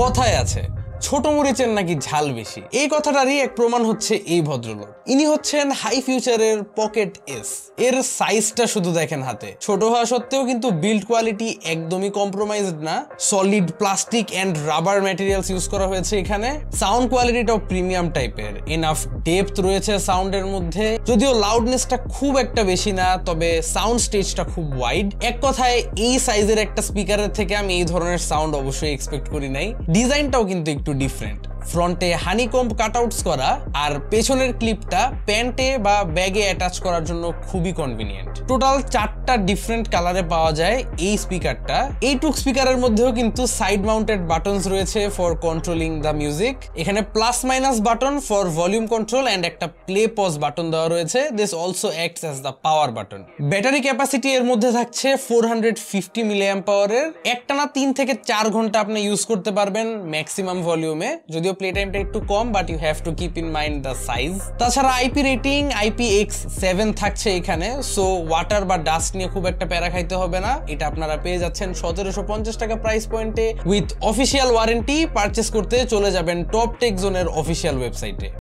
কথায় আছে ছোট মরিচের নাকি ঝাল বেশি, এই কথাটারই এক প্রমাণ হচ্ছে এই ভদ্রলোক। ইনি হচ্ছেন হাই ফিউচারের পকেট এস। এর সাইজটা শুধু দেখেন হাতে, ছোট হওয়া সত্ত্বেও কিন্তু বিল্ড কোয়ালিটি একদমই কম্প্রোমাইজড না। Solid plastic and rubber materials use করা হয়েছে এখানে। সাউন্ড কোয়ালিটিটাও প্রিমিয়াম টাইপের, এনাফ ডেপথ রয়েছে সাউন্ডের মধ্যে। যদিও লাউডনেসটা খুব একটা বেশি না, তবে সাউন্ড স্টেজটা খুব ওয়াইড। এক কথায় এই সাইজের একটা স্পিকারের থেকে আমি এই ধরনের সাউন্ড অবশ্যই এক্সপেক্ট করি নাই। ডিজাইনটাও কিন্তু একটু ডিফারেন্ট, ফ্রন্টে হানিকম্ব কাটআউটস করা, আর পেছনের ক্লিপটা প্যান্টে বা ব্যাগে অ্যাটাচ করার জন্য খুবই কনভিনিয়েন্ট। টোটাল 4টা ডিফারেন্ট কালারে পাওয়া যায় এই স্পিকারটা। এইটুক স্পিকারের মধ্যেও কিন্তু সাইড মাউন্টেড বাটনস রয়েছে ফর কন্ট্রোলিং দ্য মিউজিক। এখানে plus minus button for volume control and একটা প্লে পজ বাটন দেওয়া রয়েছে। This also acts as the power button. Battery capacity এর মধ্যে থাকছে 450 মিলিঅ্যাম্প আওয়ারের। একটানা 3 থেকে 4 ঘন্টা আপনি ইউজ করতে পারবেন ম্যাক্সিমাম ভলিউমে। যদিও প্লে টাইমটা একটু কম, but you have to keep in mind the size. তাছাড়া আইপি রেটিং IPX7 থাকছে এখানে, সো ওয়াটার বা ডাস্ট নিয়ে খুব একটা প্যারা খাইতে হবে না। এটা আপনারা পেয়ে যাচ্ছেন 1750 টাকা প্রাইস পয়েন্টে উইথ অফিসিয়াল ওয়ারেন্টি। পারচেস করতে চলে যাবেন টপ টেক জোনের অফিসিয়াল ওয়েবসাইটে।